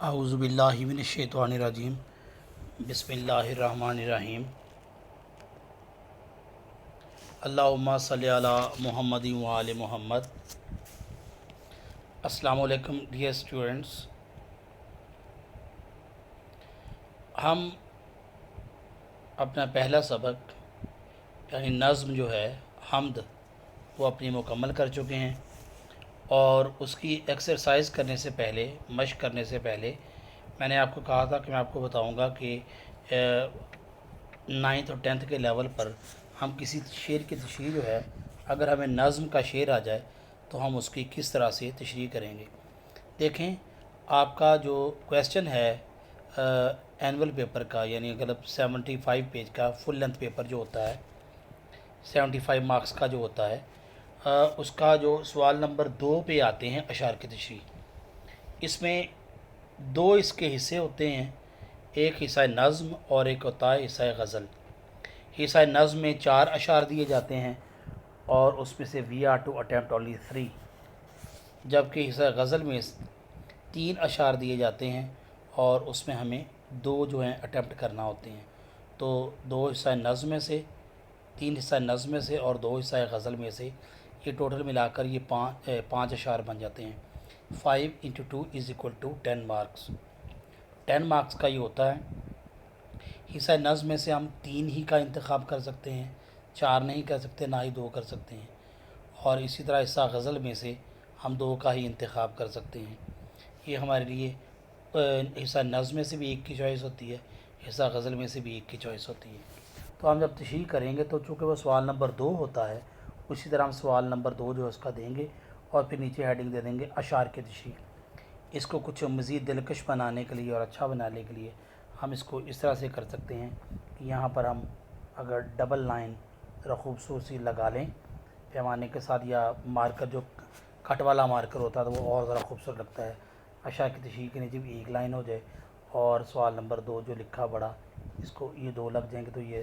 اعوذ باللہ من الشیطان الرجیم بسم اللہ الرحمن الرحیم اللہم صلی علی محمد وآل محمد۔ السلام علیکم ڈیئر اسٹوڈنٹس، ہم اپنا پہلا سبق یعنی نظم جو ہے حمد وہ اپنی مکمل کر چکے ہیں، اور اس کی ایکسرسائز کرنے سے پہلے، مشق کرنے سے پہلے میں نے آپ کو کہا تھا کہ میں آپ کو بتاؤں گا کہ 9th اور 10th کے لیول پر ہم کسی شعر کی تشریح جو ہے، اگر ہمیں نظم کا شعر آ جائے تو ہم اس کی کس طرح سے تشریح کریں گے۔ دیکھیں، آپ کا جو کویسچن ہے اینول پیپر کا، یعنی اگر 75 پیج کا فل لینتھ پیپر جو ہوتا ہے، 75 مارکس کا جو ہوتا ہے، اس کا جو سوال نمبر 2 پہ آتے ہیں اشعار کی تشریح۔ اس میں دو اس کے حصے ہوتے ہیں، ایک حصہ نظم اور ایک ہوتا ہے حصہ غزل۔ حصہ نظم میں 4 اشعار دیے جاتے ہیں اور اس میں سے we are to attempt only 3، جبکہ حصہ غزل میں 3 اشعار دیے جاتے ہیں اور اس میں ہمیں 2 جو ہیں اٹیمپٹ کرنا ہوتے ہیں۔ تو 2 حصہ نظم میں سے، 3 حصہ نظم میں سے اور 2 حصہ غزل میں سے، یہ ٹوٹل ملا کر یہ 5 اشعار بن جاتے ہیں۔ 5 × 2 = 10 مارکس۔ 10 مارکس کا یہ ہوتا ہے۔ حصہ نظم میں سے ہم 3 ہی کا انتخاب کر سکتے ہیں، 4 نہیں کر سکتے، نہ ہی 2 کر سکتے ہیں، اور اسی طرح حصہ غزل میں سے ہم 2 کا ہی انتخاب کر سکتے ہیں۔ یہ ہمارے لیے حصہ نظم میں سے بھی 1 کی چوائس ہوتی ہے، حصہ غزل میں سے بھی 1 کی چوائس ہوتی ہے۔ تو ہم جب تشریح کریں گے تو چونکہ وہ سوال نمبر 2 ہوتا ہے، اسی طرح ہم سوال نمبر 2 جو ہے اس کا دیں گے اور پھر نیچے ہیڈنگ دے دیں گے اشعار کی تشریح۔ اس کو کچھ مزید دلکش بنانے کے لیے اور اچھا بنانے کے لیے ہم اس کو اس طرح سے کر سکتے ہیں کہ یہاں پر ہم اگر ڈبل لائن ذرا خوبصورتی لگا لیں پیمانے کے ساتھ، یا مارکر جو کٹ والا مارکر ہوتا ہے تو وہ اور ذرا خوبصورت لگتا ہے۔ اشعار کی تشریح کے نیچے بھی 1 لائن ہو جائے اور سوال نمبر 2 جو لکھا بڑا، اس کو یہ 2 لگ جائیں گے تو یہ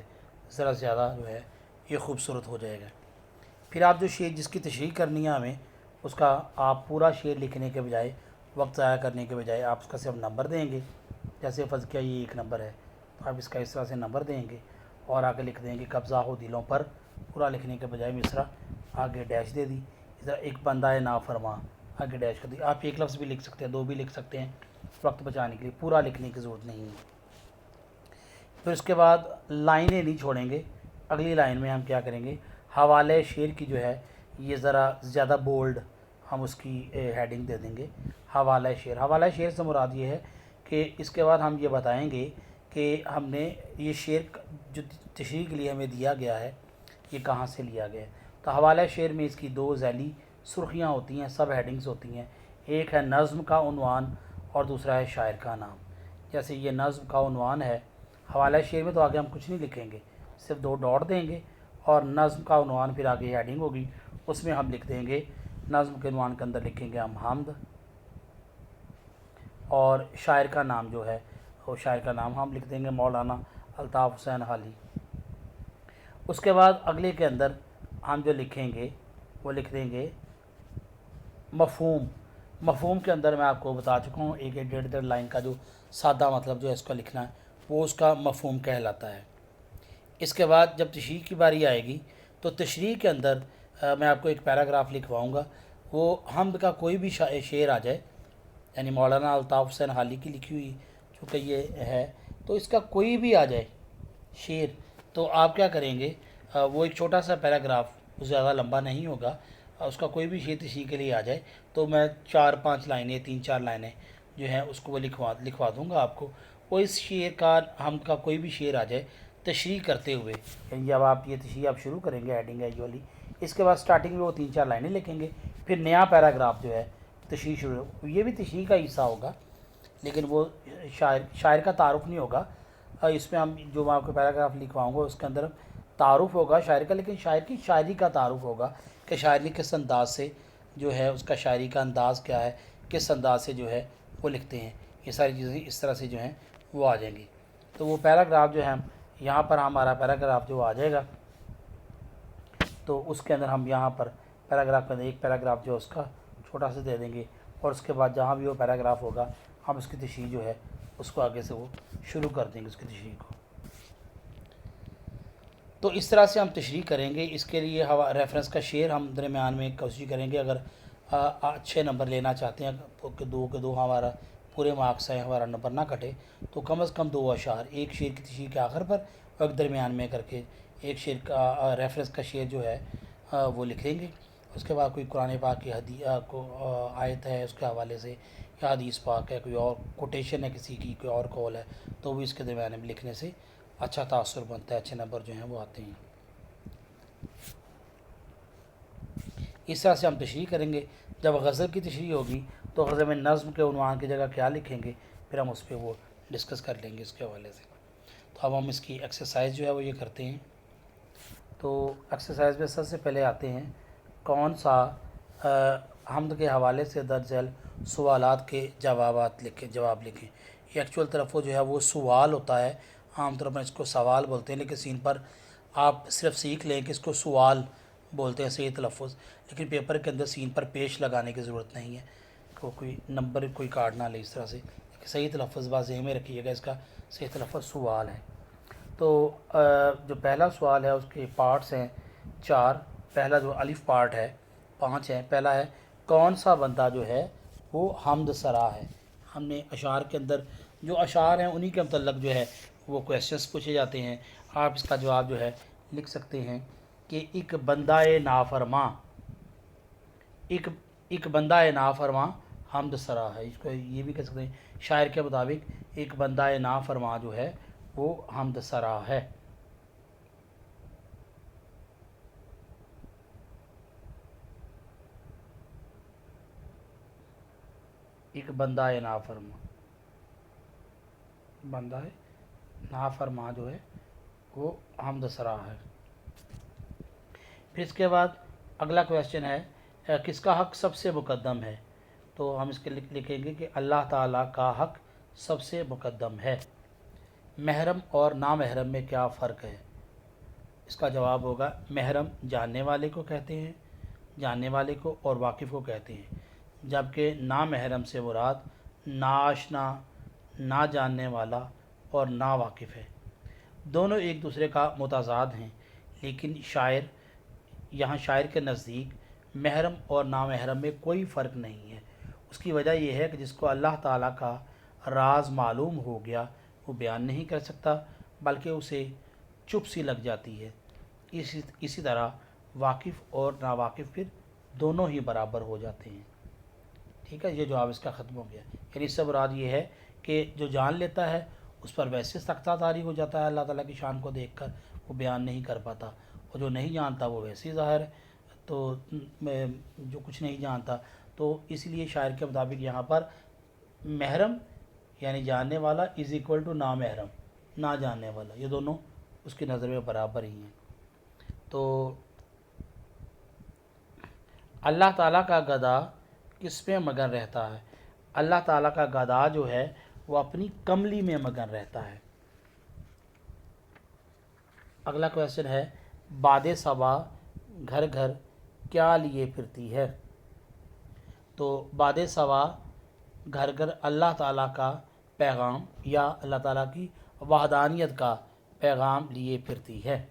ذرا زیادہ جو ہے یہ خوبصورت ہو جائے گا۔ پھر آپ جو شعر جس کی تشریح کرنی ہے ہمیں، اس کا آپ پورا شعر لکھنے کے بجائے، وقت ضائع کرنے کے بجائے آپ اس کا صرف نمبر دیں گے۔ جیسے فرض کیا یہ 1 نمبر ہے تو آپ اس کا اس طرح سے نمبر دیں گے اور آگے لکھ دیں گے قبضہ ہو دلوں پر، پورا لکھنے کے بجائے مصرع آگے ڈیش دے دی۔ اس طرح ایک بندہ ہے نافرما، آگے ڈیش کر دی۔ آپ 1 لفظ بھی لکھ سکتے ہیں، 2 بھی لکھ سکتے ہیں، وقت بچانے کے لیے پورا لکھنے کی ضرورت نہیں ہے۔ پھر اس کے بعد لائنیں نہیں چھوڑیں گے۔ اگلی لائن میں ہم کیا کریں گے، حوالے شعر کی جو ہے یہ ذرا زیادہ بولڈ ہم اس کی ہیڈنگ دے دیں گے، حوالہ شعر۔ حوالہ شعر سے مراد یہ ہے کہ اس کے بعد ہم یہ بتائیں گے کہ ہم نے یہ شعر جو تشریح کے لیے ہمیں دیا گیا ہے یہ کہاں سے لیا گیا ہے۔ تو حوالہ شعر میں اس کی 2 ذیلی سرخیاں ہوتی ہیں، سب ہیڈنگز ہوتی ہیں۔ ایک ہے نظم کا عنوان اور دوسرا ہے شاعر کا نام۔ جیسے یہ نظم کا عنوان ہے، حوالہ شعر میں تو آگے ہم کچھ نہیں لکھیں گے، صرف 2 ڈاٹ دیں گے، اور نظم کا عنوان پھر آگے ہیڈنگ ہوگی، اس میں ہم لکھ دیں گے، نظم کے عنوان کے اندر لکھیں گے ہم حمد، اور شاعر کا نام جو ہے وہ شاعر کا نام ہم لکھ دیں گے مولانا الطاف حسین حالی۔ اس کے بعد اگلے کے اندر ہم جو لکھیں گے وہ لکھ دیں گے مفہوم۔ مفہوم کے اندر میں آپ کو بتا چکا ہوں، 1-1.5 لائن کا جو سادہ مطلب جو ہے اس کا لکھنا ہے وہ اس کا مفہوم کہلاتا ہے۔ اس کے بعد جب تشریح کی باری آئے گی تو تشریح کے اندر میں آپ کو ایک پیراگراف لکھواؤں گا، وہ حمد کا کوئی بھی شعر آ جائے، یعنی مولانا الطاف حسین حالی کی لکھی ہوئی چونکہ یہ ہے، تو اس کا کوئی بھی آ جائے شعر تو آپ کیا کریں گے، وہ ایک چھوٹا سا پیراگراف، زیادہ لمبا نہیں ہوگا، اس کا کوئی بھی شعر تشریح کے لیے آ جائے تو میں 4-5 لائنیں، 3-4 لائنیں جو ہیں اس کو وہ لکھوا دوں گا آپ کو۔ وہ اس شعر کا، حمد کا کوئی بھی شعر آ جائے تشریح کرتے ہوئے، یعنی جب آپ یہ تشریح آپ شروع کریں گے ہیڈنگ ہے یہ والی، اس کے بعد سٹارٹنگ میں وہ 3-4 لائنیں لکھیں گے، پھر نیا پیراگراف جو ہے تشریح شروع، یہ بھی تشریح کا حصہ ہوگا لیکن وہ شاعر کا تعارف نہیں ہوگا۔ اس میں ہم جو میں آپ کو پیراگراف لکھواؤں گا اس کے اندر تعارف ہوگا شاعر کا، لیکن شاعر کی شاعری کا تعارف ہوگا کہ شاعر نے کس انداز سے جو ہے اس کا شاعری کا انداز کیا ہے، کس انداز سے جو ہے وہ لکھتے ہیں، یہ ساری چیزیں اس طرح سے جو ہیں وہ آ جائیں گی۔ تو وہ پیراگراف جو ہے یہاں پر ہمارا پیراگراف جو آ جائے گا تو اس کے اندر ہم یہاں پر پیراگراف کے اندر ایک پیراگراف جو اس کا چھوٹا سا دے دیں گے، اور اس کے بعد جہاں بھی وہ پیراگراف ہوگا ہم اس کی تشریح جو ہے اس کو آگے سے وہ شروع کر دیں گے اس کی تشریح کو. تو اس طرح سے ہم تشریح کریں گے. اس کے لیے ریفرنس کا شیئر ہم درمیان میں کوشش کریں گے. اگر اچھے نمبر لینا چاہتے ہیں کہ دو ہمارا پورے مارکس ہیں, ہمارا نمبر نہ کٹے, تو کم از کم 2 اشعار, ایک شعر کی تشریح کے آخر پر اور ایک درمیان میں کر کے ایک شعر کا ریفرنس کا شعر جو ہے وہ لکھیں گے. اس کے بعد کوئی قرآن پاک کی آیت ہے اس کے حوالے سے, یا حدیث پاک ہے, کوئی اور کوٹیشن ہے کسی کی, کوئی اور قول ہے, تو بھی اس کے درمیان میں لکھنے سے اچھا تاثر بنتا ہے, اچھے نمبر جو ہیں وہ آتے ہیں. اس طرح سے ہم تشریح کریں گے. جب غزل کی تشریح ہوگی تو غزل میں نظم کے عنوان کی جگہ کیا لکھیں گے, پھر ہم اس پہ وہ ڈسکس کر لیں گے اس کے حوالے سے. تو اب ہم اس کی ایکسرسائز جو ہے وہ یہ کرتے ہیں. تو ایکسرسائز میں سب سے پہلے آتے ہیں کون سا حمد کے حوالے سے درج ذیل سوالات کے جواب لکھیں. یہ ایکچوئل تلفظ جو ہے وہ سوال ہوتا ہے, عام طور پر اس کو سوال بولتے ہیں, لیکن سین پر آپ صرف سیکھ لیں کہ اس کو سوال بولتے ہیں صحیح تلفظ, لیکن پیپر کے اندر سین پر پیش لگانے کی ضرورت نہیں ہے, کوئی نمبر کوئی کارڈ نہ لے اس طرح سے. صحیح تلفظ بات ذہن میں رکھیے گا, اس کا صحیح تلفظ سوال ہے. تو جو پہلا سوال ہے اس کے پارٹس ہیں 4. پہلا جو الف پارٹ ہے 5 ہیں. پہلا ہے کون سا بندہ جو ہے وہ حمد سرا ہے. ہم نے اشعار کے اندر جو اشعار ہیں انہی کے متعلق جو ہے وہ کویسچنس پوچھے جاتے ہیں. آپ اس کا جواب جو ہے لکھ سکتے ہیں کہ ایک بندہ نافرماں, ایک بندہ نافرماں حمد سرا ہے. اس کو یہ بھی کہہ سکتے ہیں شاعر کے مطابق ایک بندہ نافرماں جو ہے وہ حمد سرا ہے. ایک بندہ نافرماں جو ہے وہ حمد سرا ہے. پھر اس کے بعد اگلا کویسچن ہے کس کا حق سب سے مقدم ہے. تو ہم اس کے لکھیں گے کہ اللہ تعالیٰ کا حق سب سے مقدم ہے. محرم اور نامحرم میں کیا فرق ہے. اس کا جواب ہوگا محرم جاننے والے کو کہتے ہیں, جاننے والے کو اور واقف کو کہتے ہیں, جبکہ نامحرم سے مراد ناآشنا, نہ جاننے والا اور نا واقف ہے. دونوں ایک دوسرے کا متضاد ہیں, لیکن شاعر کے نزدیک محرم اور نامحرم میں کوئی فرق نہیں ہے. اس کی وجہ یہ ہے کہ جس کو اللہ تعالیٰ کا راز معلوم ہو گیا وہ بیان نہیں کر سکتا, بلکہ اسے چپ سی لگ جاتی ہے. اسی طرح واقف اور ناواقف پھر دونوں ہی برابر ہو جاتے ہیں. ٹھیک ہے, یہ جواب اس کا ختم ہو گیا. یعنی اس سے مراد یہ ہے کہ جو جان لیتا ہے اس پر ویسے سختہ طاری ہو جاتا ہے اللہ تعالیٰ کی شان کو دیکھ کر, وہ بیان نہیں کر پاتا, اور جو نہیں جانتا وہ ویسے ہی ظاہر ہے. تو جو کچھ نہیں جانتا, تو اس لیے شاعر کے مطابق یہاں پر محرم یعنی جاننے والا از ایکول ٹو نامحرم, نہ جاننے والا, یہ دونوں اس کی نظر میں برابر ہی ہیں. تو اللہ تعالیٰ کا گدھا کس میں مگن رہتا ہے. اللہ تعالیٰ کا گدھا جو ہے وہ اپنی کملی میں مگن رہتا ہے. اگلا کویسچن ہے باد صبا گھر گھر کیا لیے پھرتی ہے. تو باد صبا گھر گھر اللہ تعالیٰ کا پیغام یا اللہ تعالیٰ کی وحدانیت کا پیغام لیے پھرتی ہے.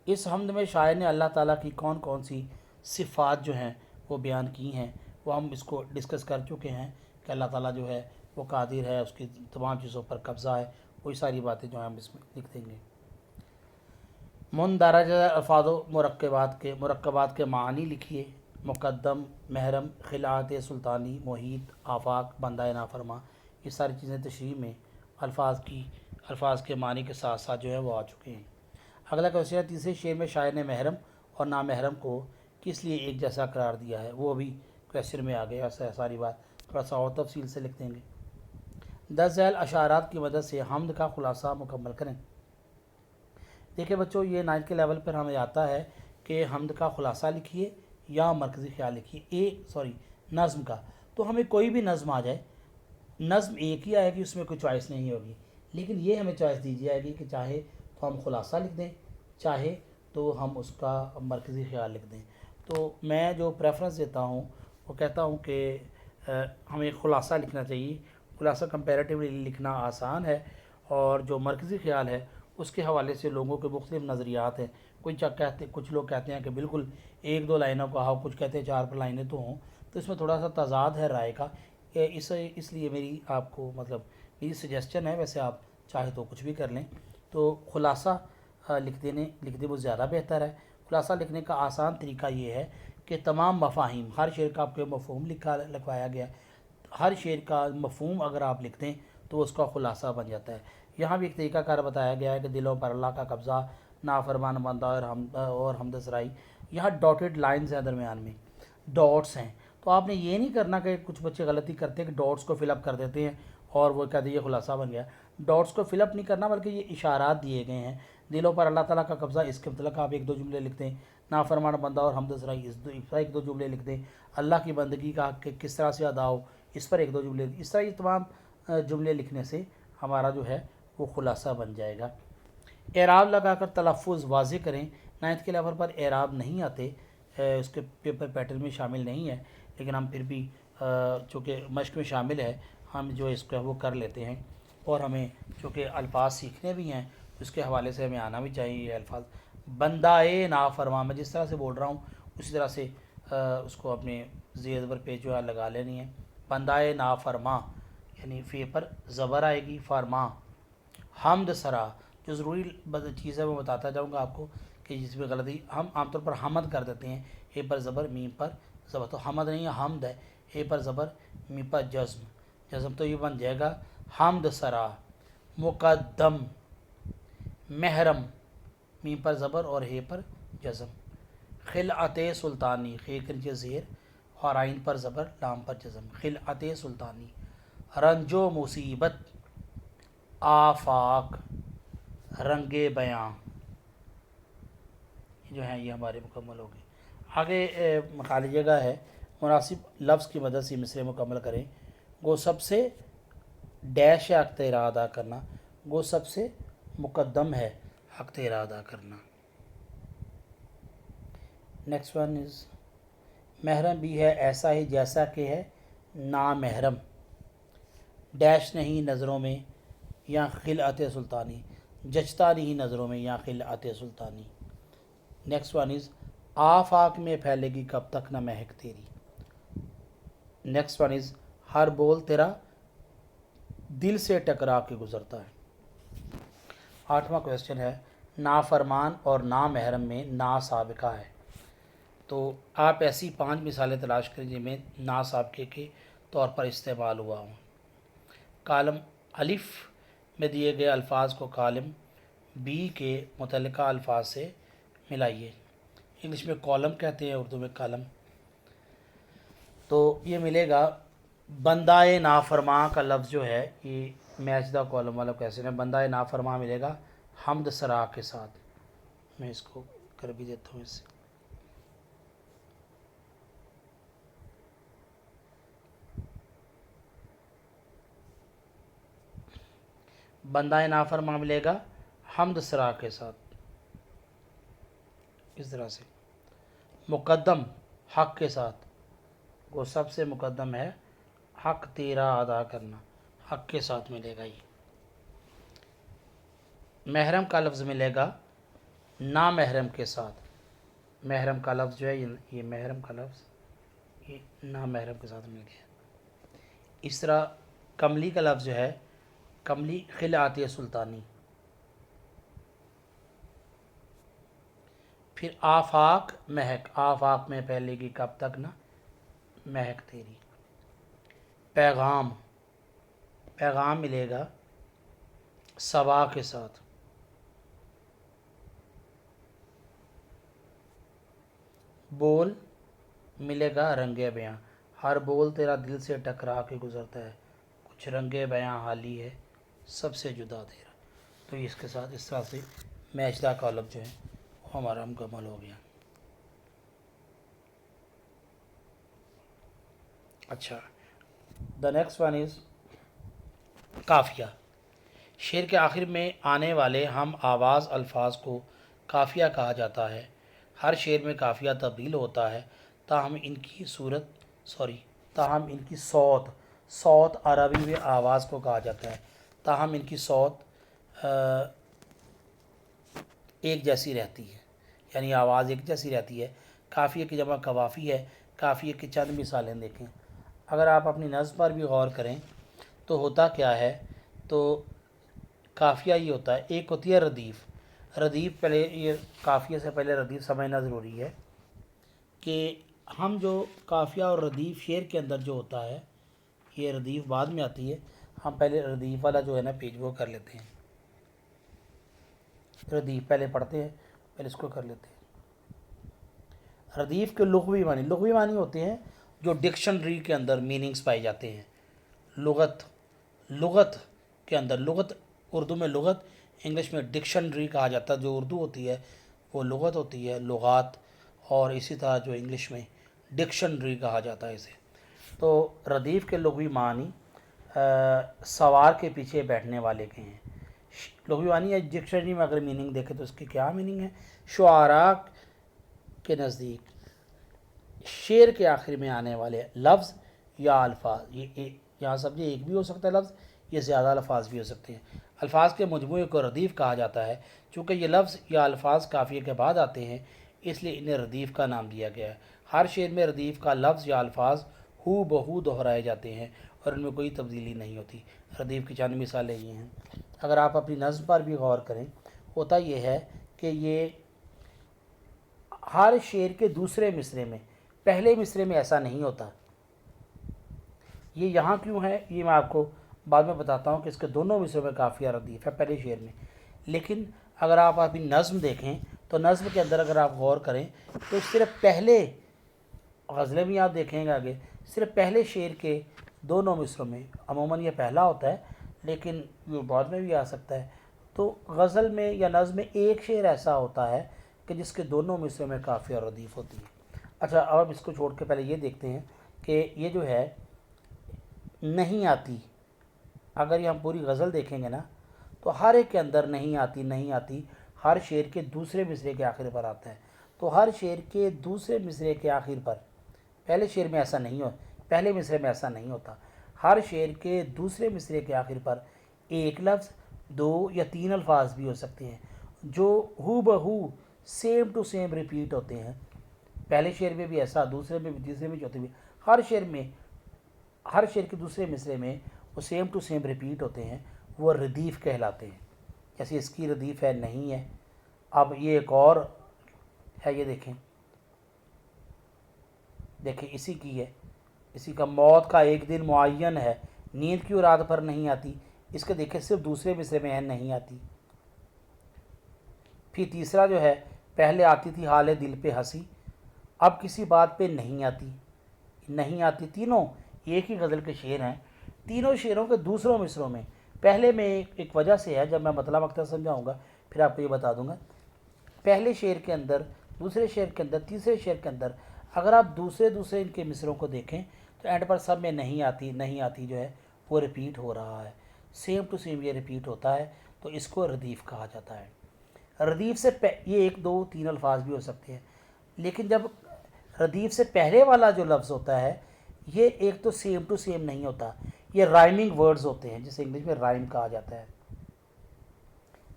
اس حمد میں شاعر نے اللہ تعالیٰ کی کون کون سی صفات جو ہیں وہ بیان کی ہیں, وہ ہم اس کو ڈسکس کر چکے ہیں کہ اللہ تعالیٰ جو ہے وہ قادر ہے, اس کی تمام چیزوں پر قبضہ ہے. وہی ساری باتیں جو ہیں ہم اس میں لکھ دیں گے. مندرجہ الفاظ و مرکبات کے معنی لکھیے. مقدم, محرم, خلعت سلطانی, محیط, آفاق, بندہ نافرما, یہ ساری چیزیں تشریح میں الفاظ کے معنی کے ساتھ ساتھ جو ہے وہ آ چکے ہیں. اگلا کویسچن ہے تیسرے شعر میں شاعر نے محرم اور نامحرم کو کس لیے ایک جیسا قرار دیا ہے. وہ بھی کویسچن میں آ گیا, ساری بات تھوڑا سا اور تفصیل سے لکھ دیں گے. درج ذیل اشعارات کی مدد سے حمد کا خلاصہ مکمل کریں. دیکھیں بچوں, یہ 9 کے لیول پر ہمیں آتا ہے کہ حمد کا خلاصہ لکھیے یا مرکزی خیال لکھیے. نظم کا, تو ہمیں کوئی بھی نظم آ جائے, نظم ایک ہی آئے گی, اس میں کوئی چوائس نہیں ہوگی, لیکن یہ ہمیں چوائس دی جائے گی کہ چاہے تو ہم خلاصہ لکھ دیں, چاہے تو ہم اس کا مرکزی خیال لکھ دیں. تو میں جو پریفرنس دیتا ہوں وہ کہتا ہوں کہ ہمیں خلاصہ لکھنا چاہیے. خلاصہ کمپیریٹیولی لکھنا آسان ہے، اور جو مرکزی خیال ہے اس کے حوالے سے لوگوں کے مختلف نظریات ہیں. کچھ لوگ کہتے ہیں کہ بالکل ایک دو لائنوں کا ہو، کچھ کہتے ہیں 4 لائنیں تو ہوں. تو اس میں تھوڑا سا تضاد ہے رائے کا. اس لیے میری آپ کو میری سجیسچن ہے، ویسے آپ چاہے تو کچھ بھی کر لیں. تو خلاصہ لکھ دے وہ زیادہ بہتر ہے. خلاصہ لکھنے کا آسان طریقہ یہ ہے کہ تمام مفاہیم، ہر شعر کا آپ کو مفہوم لکھوایا گیا، ہر شعر کا مفہوم اگر آپ لکھ دیں تو اس کا خلاصہ بن جاتا ہے. یہاں بھی ایک طریقہ کار بتایا گیا ہے کہ دلوں پر اللہ کا قبضہ، نافرمان بندہ اور حمد سرائی. یہاں ڈاٹڈ لائنز ہیں، درمیان میں ڈاٹس ہیں. تو آپ نے یہ نہیں کرنا کہ کچھ بچے غلطی کرتے ہیں کہ ڈاٹس کو فل اپ کر دیتے ہیں اور وہ کہتے ہیں یہ خلاصہ بن گیا. ڈاٹس کو فل اپ نہیں کرنا، بلکہ یہ اشارات دیے گئے ہیں. دلوں پر اللہ تعالیٰ کا قبضہ، اس کے متعلق آپ 1-2 جملے لکھ دیں. نافرمان بندہ اور حمد سرائی، اس 1-2 جملے لکھ دیں. اللہ کی بندگی کا حق کس طرح سے ادا ہو، اس پر 1-2 جملے. اس طرح یہ تمام جملے لکھنے سے ہمارا جو ہے وہ خلاصہ بن جائے گا. اعراب لگا کر تلفظ واضح کریں. 9th کے لیول پر اعراب نہیں آتے، اس کے پیپر پیٹرن میں شامل نہیں ہے، لیکن ہم پھر بھی چونکہ مشق میں شامل ہے، ہم جو اس کو وہ کر لیتے ہیں. اور ہمیں چونکہ الفاظ سیکھنے بھی ہیں، اس کے حوالے سے ہمیں آنا بھی چاہیے یہ الفاظ. بندہ نافرما، میں جس طرح سے بول رہا ہوں اسی طرح سے اس کو اپنے زیر زبر پہ جو ہے لگا لینی ہے. بندہ نافرما یعنی فے پر زبر آئے گی، فرما. حمد سرا، جو ضروری چیز ہے وہ بتاتا جاؤں گا آپ کو کہ جس میں غلطی، ہم عام طور پر حمد کر دیتے ہیں، اے پر زبر میم پر زبر. تو حمد نہیں ہے، حمد ہے. اے پر زبر میم پر جزم تو یہ بن جائے گا حمد سرا. مقدم، محرم، میم پر زبر اور ہے پر جزم. خلعت سلطانی، خے کے نیچے زیر اور عین پر زبر، لام پر جزم. خلعت سلطانی. رنج و مصیبت، آفاق، رنگ بیاں، جو ہیں یہ ہمارے مکمل ہو گئے. آگے خالی جگہ ہے. مناسب لفظ کی مدد سے مصرعے مکمل کریں. گو سب سے ڈیش حق تیرا ادا کرنا. گو سب سے مقدم ہے حق تیرا ادا کرنا. نیکسٹ ون از محرم بھی ہے ایسا ہی جیسا کہ ہے نامحرم. ڈیش نہیں نظروں میں یا خلعت سلطانی، جچتا نہیں نظروں میں یا خلعت سلطانی. نیکسٹ ون از آفاق میں پھیلے گی کب تک نہ مہک تیری. نیکسٹ ون از ہر بول تیرا دل سے ٹکرا کے گزرتا ہے. 8واں کویسچن ہے نافرمان اور نامحرم میں نا سابقہ ہے. تو آپ ایسی 5 مثالیں تلاش کریں جن میں نا سابقے کے طور پر استعمال ہوا ہوں. کالم الف میں دیے گئے الفاظ کو کالم بی کے متعلقہ الفاظ سے ملائیے. انگلش میں کالم کہتے ہیں، اردو میں کالم. تو یہ ملے گا بندہ نافرما کا لفظ جو ہے یہ میچ دا کالم والا کیسے ہے. بندہ نافرما ملے گا حمد سرا کے ساتھ. میں اس کو کر بھی دیتا ہوں. اس سے بندہ نافرما ملے گا حمد سرا کے ساتھ، اس طرح سے. مقدم حق کے ساتھ، وہ سب سے مقدم ہے حق تیرا ادا کرنا، حق کے ساتھ ملے گا. یہ محرم کا لفظ ملے گا نامحرم کے ساتھ. محرم کا لفظ جو ہے یہ محرم کا لفظ یہ نامحرم کے ساتھ مل گیا. اس طرح کملی کا لفظ جو ہے کملی خلعت سلطانی. پھر آفاق مہک، آفاق میں پھیلے گی کب تک نہ مہک تیری. پیغام، پیغام ملے گا صبا کے ساتھ. بول ملے گا رنگ بیاں. ہر بول تیرا دل سے ٹکرا کے گزرتا ہے، کچھ رنگ بیاں حالی ہے سب سے جدا تیرا. تو اس کے ساتھ اس طرح سے میچ دا کالم جو ہے وہ ہمارا مکمل ہو گیا. اچھا، دا نیکسٹ ون از قافیہ. شعر کے آخر میں آنے والے ہم آواز الفاظ کو قافیہ کہا جاتا ہے. ہر شعر میں قافیہ تبدیل ہوتا ہے تاہم ان کی صوت عربی میں آواز کو کہا جاتا ہے، تاہم ان کی صوت ایک جیسی رہتی ہے، یعنی آواز ایک جیسی رہتی ہے۔ قافیہ کی جمع قوافی ہے۔ قافیہ کی چند مثالیں دیکھیں۔ اگر آپ اپنی نظم پر بھی غور کریں تو ہوتا کیا ہے، تو قافیہ یہ ہوتا ہے، ایک ہوتی ہے ردیف پہلے، یہ قافیہ سے پہلے ردیف سمجھنا ضروری ہے کہ ہم جو قافیہ اور ردیف شعر کے اندر جو ہوتا ہے، یہ ردیف بعد میں آتی ہے، ہم پہلے ردیف والا جو ہے نا پیج وہ کر لیتے ہیں، ردیف پہلے پڑھتے ہیں، پہلے اس کو کر لیتے ہیں۔ ردیف کے لغوی معنی ہوتے ہیں جو ڈکشنری کے اندر میننگز پائے جاتے ہیں، لغت کے اندر، لغت اردو میں لغت، انگلش میں ڈکشنری کہا جاتا ہے۔ جو اردو ہوتی ہے وہ لغت ہوتی ہے، لغات، اور اسی طرح جو انگلش میں ڈکشنری کہا جاتا ہے اسے۔ تو ردیف کے لغوی معنی سوار کے پیچھے بیٹھنے والے کے ہیں۔ لغوی معنی ہے، ڈکشنری میں اگر میننگ دیکھیں تو اس کی کیا میننگ ہے؟ شعراء کے نزدیک شعر کے آخر میں آنے والے لفظ یا الفاظ، یہ یہاں سمجھے ایک بھی ہو سکتا ہے لفظ، یہ زیادہ الفاظ بھی ہو سکتے ہیں۔ الفاظ کے مجموعے کو ردیف کہا جاتا ہے۔ چونکہ یہ لفظ یا الفاظ قافیے کے بعد آتے ہیں اس لیے انہیں ردیف کا نام دیا گیا ہے۔ ہر شعر میں ردیف کا لفظ یا الفاظ ہو بہو دہرائے جاتے ہیں اور ان میں کوئی تبدیلی نہیں ہوتی۔ ردیف کی چند مثالیں یہ ہیں۔ اگر آپ اپنی نظم پر بھی غور کریں، ہوتا یہ ہے کہ یہ ہر شعر کے دوسرے مصرعے میں، پہلے مصرعے میں ایسا نہیں ہوتا۔ یہ یہاں کیوں ہے یہ میں آپ کو بعد میں بتاتا ہوں کہ اس کے دونوں مصرعوں میں قافیہ ردیف ہے پہلے شعر میں۔ لیکن اگر آپ اپنی نظم دیکھیں تو نظم کے اندر اگر آپ غور کریں تو صرف پہلے، غزلیں بھی آپ دیکھیں گے آگے، صرف پہلے شعر کے دونوں مصرعوں میں، عموماً یہ پہلا ہوتا ہے لیکن یہ بعد میں بھی آ سکتا ہے، تو غزل میں یا نظم میں ایک شعر ایسا ہوتا ہے کہ جس کے دونوں مصرعوں میں قافیہ اور ردیف ہوتی ہے۔ اچھا، اب اس کو چھوڑ کے پہلے یہ دیکھتے ہیں کہ یہ جو ہے نہیں آتی، اگر یہ ہم پوری غزل دیکھیں گے نا تو ہر ایک کے اندر نہیں آتی ہر شعر کے دوسرے مصرعے کے آخر پر آتا ہے۔ تو ہر شعر کے دوسرے مصرعے کے آخر پر، پہلے شعر میں ایسا نہیں پہلے مصرعے میں ایسا نہیں ہوتا، ہر شعر کے دوسرے مصرعے کے آخر پر ایک لفظ، دو یا تین الفاظ بھی ہو سکتے ہیں جو ہو بہو سیم ٹو سیم ریپیٹ ہوتے ہیں۔ پہلے شعر میں بھی ایسا، دوسرے میں بھی، تیسرے میں، چوتھے میں، ہر شعر کے دوسرے مصرعے میں وہ سیم ٹو سیم ریپیٹ ہوتے ہیں، وہ ردیف کہلاتے ہیں۔ جیسے اس کی ردیف ہے نہیں ہے۔ اب یہ ایک اور ہے، یہ دیکھیں اسی کی ہے، اسی کا موت کا ایک دن معین ہے، نیند کیوں رات پر نہیں آتی، اس کے دیکھیں صرف دوسرے مصرعے میں ہے نہیں آتی۔ پھر تیسرا جو ہے، پہلے آتی تھی حال دل پہ ہنسی، اب کسی بات پہ نہیں آتی۔ تینوں ایک ہی غزل کے شعر ہیں، تینوں شعروں کے دوسروں مصرعوں میں، پہلے میں ایک وجہ سے ہے، جب میں مطلب وقت سمجھاؤں گا پھر آپ کو یہ بتا دوں گا۔ پہلے شعر کے اندر، دوسرے شعر کے اندر، تیسرے شعر کے اندر اگر آپ دوسرے ان کے مصرعوں کو دیکھیں تو اینڈ پر سب میں نہیں آتی جو ہے وہ ریپیٹ ہو رہا ہے، سیم ٹو سیم یہ ریپیٹ ہوتا ہے، تو اس کو ردیف کہا جاتا ہے۔ ردیف سے یہ ایک دو تین الفاظ بھی ہو سکتے ہیں، لیکن جب ردیف سے پہلے والا جو لفظ ہوتا ہے یہ ایک تو سیم ٹو سیم نہیں ہوتا، یہ رائمنگ ورڈز ہوتے ہیں، جسے انگلش میں رائم کہا جاتا ہے۔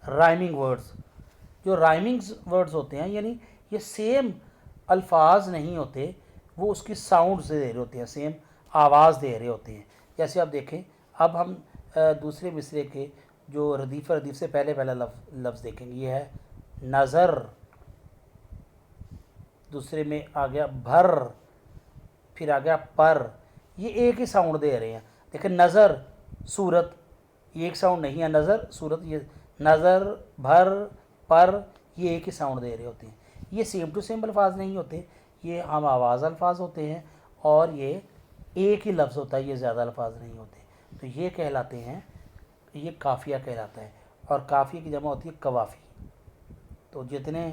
رائمنگ ورڈز، جو رائمنگ ورڈز ہوتے ہیں یعنی یہ سیم الفاظ نہیں ہوتے، وہ اس کی ساؤنڈ سے دے رہے ہوتے ہیں، سیم آواز دے رہے ہوتے ہیں۔ جیسے آپ دیکھیں، اب ہم دوسرے مصرعے کے جو ردیف سے پہلا لفظ دیکھیں گے، یہ ہے نظر، دوسرے میں آ گیا بھر، پھر آ گیا پر، یہ ایک ہی ساؤنڈ دے رہے ہیں۔ دیکھیں نظر، صورت، یہ ایک ساؤنڈ نہیں ہے، نظر، صورت، یہ نظر، بھر، پر، یہ ایک ہی ساؤنڈ دے رہے ہوتے ہیں۔ یہ سیم ٹو سیم الفاظ نہیں ہوتے، یہ ہم آواز الفاظ ہوتے ہیں، اور یہ ایک ہی لفظ ہوتا ہے، یہ زیادہ الفاظ نہیں ہوتے، تو یہ کہلاتے ہیں، یہ قافیہ کہلاتا ہے، اور قافیہ کی جمع ہوتی ہے قوافی۔ تو جتنے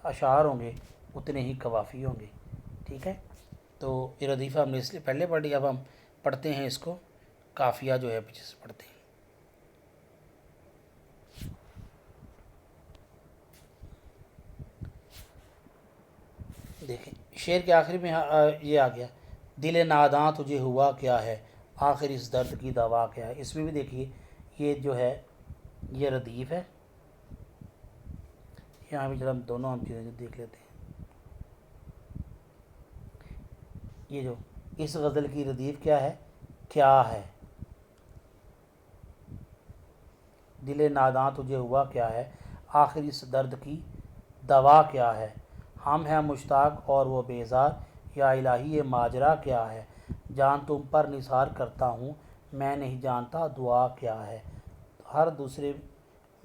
اشعار ہوں گے اتنے ہی قوافی ہوں گے، ٹھیک ہے۔ تو یہ ردیفہ ہم نے اس لیے پہلے پڑھ لیا، اب ہم پڑھتے ہیں اس کو قافیہ جو ہے پیچھے سے پڑھتے ہیں۔ دیکھیں شعر کے آخری میں یہ آ گیا، دل ناداں تجھے ہوا کیا ہے، آخر اس درد کی دوا کیا ہے۔ اس میں بھی دیکھیے یہ جو ہے یہ ردیف ہے، یہاں بھی ہم دونوں ہم چیزیں دیکھ لیتے ہیں۔ یہ جو اس غزل کی ردیف کیا ہے، کیا ہے، دل ناداں تجھے ہوا کیا ہے، آخر اس درد کی دوا کیا ہے، ہم ہیں مشتاق اور وہ بیزار، یا الہی یہ ماجرا کیا ہے، جان تم پر نثار کرتا ہوں میں نہیں جانتا دعا کیا ہے۔ تو ہر دوسرے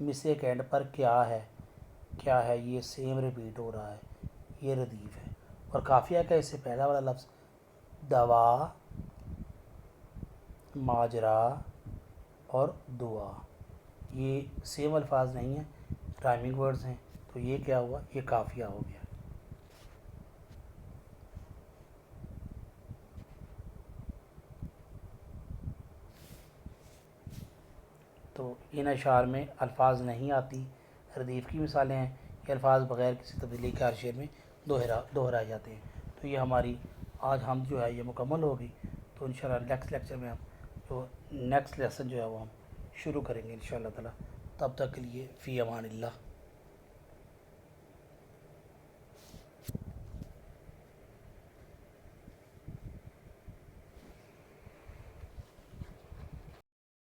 مصرے کے اینڈ پر کیا ہے، کیا ہے، یہ سیم ریپیٹ ہو رہا ہے، یہ ردیف ہے۔ اور قافیہ کا اس سے پہلا والا لفظ دوا، ماجرا اور دعا، یہ سیم الفاظ نہیں ہیں، رائمنگ ورڈز ہیں، تو یہ کیا ہوا، یہ قافیہ ہو گیا۔ تو ان اشعار میں الفاظ نہیں آتی، ردیف کی مثالیں ہیں، یہ الفاظ بغیر کسی تبدیلی کے ہر شعر میں دہرائے جاتے ہیں۔ تو یہ ہماری آج ہم جو ہے یہ مکمل ہوگی، تو انشاءاللہ نیکسٹ لیکچر میں ہم جو نیکسٹ لیسن جو ہے وہ ہم شروع کریں گے انشاءاللہ تعالی۔ تب تک کے لیے فی امان اللہ۔